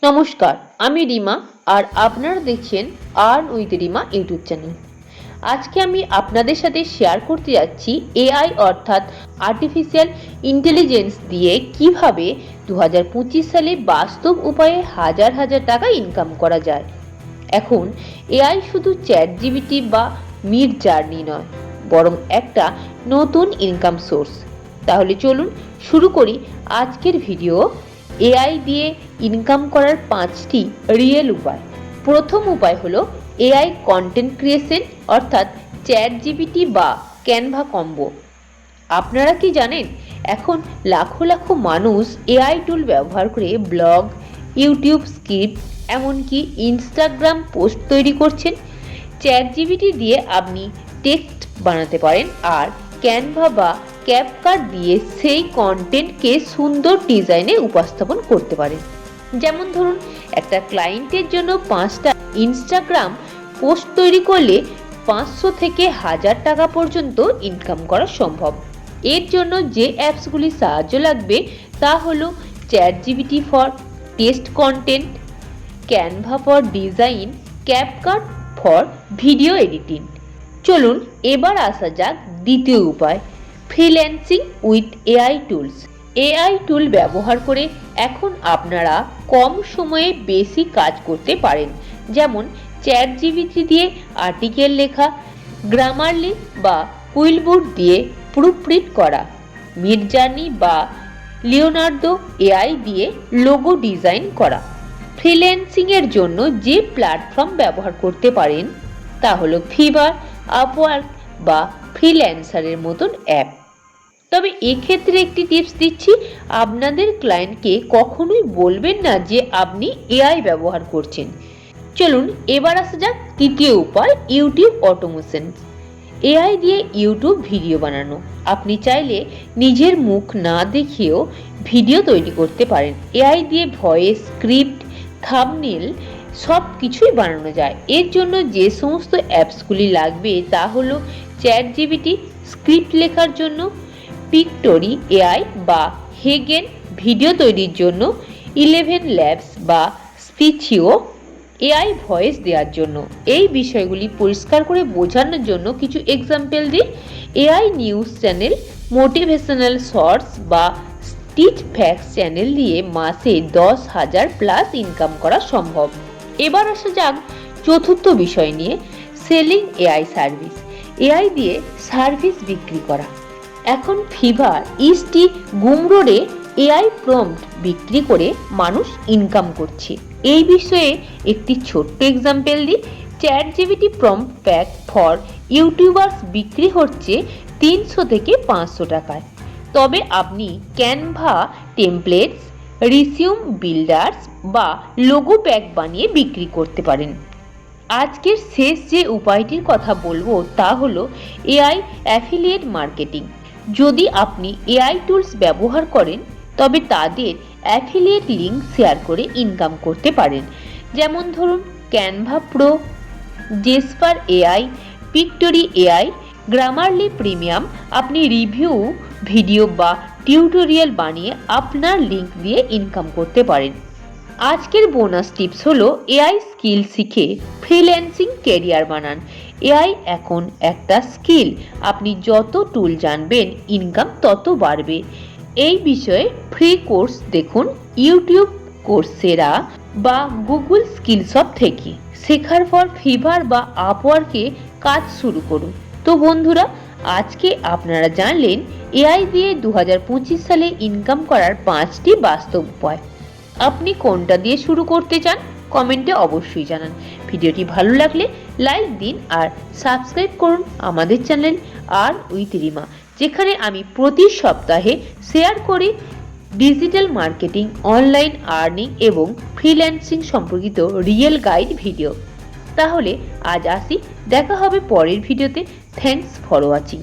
নমস্কার, আমি রিমা আর আপনারা দেখছেন earn with Rima YouTube channel. আজকে আমি আপনাদের সাথে শেয়ার করতে যাচ্ছি এআই অর্থাৎ আর্টিফিশিয়াল ইন্টেলিজেন্স দিয়ে কিভাবে 2025 সালে বাস্তব উপায়ে হাজার হাজার টাকা ইনকাম করা যায়। এখন এআই শুধু চ্যাট জিপিটি বা মিড জার্নি নয়, বরং একটা নতুন ইনকাম সোর্স। তাহলে চলুন শুরু করি আজকের ভিডিও। এআই দিয়ে ইনকাম করার 5টি রিয়েল উপায়। প্রথম উপায় হলো এআই কন্টেন্ট ক্রিয়েশন অর্থাৎ চ্যাট জিপিটি বা ক্যানভা কম্বো। আপনারা কি জানেন, এখন লাখো লাখো মানুষ এআই টুল ব্যবহার করে ব্লগ, ইউটিউব স্ক্রিপ্ট, এমনকি ইনস্টাগ্রাম পোস্ট তৈরি করছেন। চ্যাট জিপিটি দিয়ে আপনি টেক্সট বানাতে পারেন আর ক্যানভা বা ক্যাপকাট দিয়ে সেই কন্টেন্টকে সুন্দর ডিজাইনে উপস্থাপন করতে পারেন। যেমন ধরুন, একটা ক্লায়েন্টের জন্য 5টা ইনস্টাগ্রাম পোস্ট তৈরি করলে 500 থেকে 1000 টাকা পর্যন্ত ইনকাম করা সম্ভব। এর জন্য যে অ্যাপসগুলি সাহায্য লাগবে তা হলো chat GPT for text content, Canva for design, CapCut for video editing. চলুন এবার আসা যাক দ্বিতীয় উপায়, freelancing with AI tools. AI টুল ব্যবহার করে এখন আপনারা কম সময়ে বেশি কাজ করতে পারেন। যেমন চ্যাট জিপিটি দিয়ে আর্টিকেল লেখা, গ্রামারলি বা কুইলবুট দিয়ে প্রুফরিড করা, মিড জার্নি বা লিওনার্দো এআই দিয়ে লোগো ডিজাইন করা। ফ্রিল্যান্সিং এর জন্য যে প্ল্যাটফর্ম ব্যবহার করতে পারেন তা হলো ফিভার, আপওয়ার্ক বা ফ্রিল্যান্সারের মতন অ্যাপ। তবে এক্ষেত্রে একটি টিপস দিচ্ছি, আপনাদের ক্লায়েন্টকে কখনোই বলবেন না যে আপনি এআই ব্যবহার করছেন। চলুন এবার আসা যাক তৃতীয় উপায়, ইউটিউব অটোমেশন। এআই দিয়ে ইউটিউব ভিডিও বানানো। আপনি চাইলে নিজের মুখ না দেখিয়েও ভিডিও তৈরি করতে পারেন। এআই দিয়ে ভয়েস, স্ক্রিপ্ট, থাম্বনেল সব কিছুই বানানো যায়। এর জন্য যে সমস্ত অ্যাপসগুলি লাগবে তা হলো চ্যাট জিপিটি স্ক্রিপ্ট লেখার জন্য, পিকটোরি এআই বা হেগেন ভিডিও তৈরির জন্য, 11 ল্যাবস বা স্পিচিও এআই ভয়েস দেওয়ার জন্য। এই বিষয়গুলি পরিষ্কার করে বোঝানোর জন্য কিছু এক্সাম্পল দিই। AI news channel, motivational shorts বা স্টিচ ফ্যাক্টস চ্যানেল দিয়ে মাসে 10,000 প্লাস ইনকাম করা সম্ভব। এবার আসা যাক চতুর্থ বিষয় নিয়ে, সেলিং এআই সার্ভিস। এআই দিয়ে সার্ভিস বিক্রি করা। এখন ফিভার, ইস্টি, গুমরোডে এআই প্রম্পট বিক্রি করে মানুষ ইনকাম করছে। এই বিষয়ে একটি ছোট্ট এক্সাম্পল দিই। Chat GPT prompt pack for YouTubers বিক্রি হচ্ছে 300 থেকে 500 টাকায়। তবে আপনি ক্যানভা টেমপ্লেটস, রিসিউম বিল্ডার্স বা লোগো প্যাক বানিয়ে বিক্রি করতে পারেন। আজকের শেষ যে উপায়টির কথা বলবো তা হলো এআই অ্যাফিলিয়েট মার্কেটিং। যদি আপনি এআই টুলস ব্যবহার করেন তবে তাদের অ্যাফিলিয়েট লিঙ্ক শেয়ার করে ইনকাম করতে পারেন। যেমন ধরুন, Canva pro, Jasper AI, Pictory AI, Grammarly premium. আপনি রিভিউ ভিডিও বা টিউটোরিয়াল বানিয়ে আপনার লিঙ্ক দিয়ে ইনকাম করতে পারেন। আজকের বোনাস টিপস হলো এআই স্কিল শিখে ফ্রিল্যান্সিং ক্যারিয়ার বানান। এআই এখন একটা স্কিল, আপনি যত টুল জানবেন ইনকাম তত বাড়বে। এই বিষয়ে ফ্রি কোর্স দেখুন ইউটিউব, কোর্সেরা বা গুগল স্কিলসব থেকে। শেখার পর ফিভার বা আপওয়ার্কে কাজ শুরু করুন। তো বন্ধুরা, আজকে আপনারা জানলেন এআই দিয়ে 2025 সালে ইনকাম করার 5টি বাস্তব উপায়। আপনি কোনটা দিয়ে শুরু করতে চান কমেন্টে অবশ্যই জানান। ভিডিওটি ভালো লাগলে লাইক দিন আর সাবস্ক্রাইব করুন আমাদের চ্যানেল আর্ন উইথ রিমা, যেখানে আমি প্রতি সপ্তাহে শেয়ার করি ডিজিটাল মার্কেটিং, অনলাইন আর্নিং এবং ফ্রিল্যান্সিং সম্পর্কিত রিয়েল গাইড ভিডিও। তাহলে আজ আসি, দেখা হবে পরের ভিডিওতে। Thanks for watching.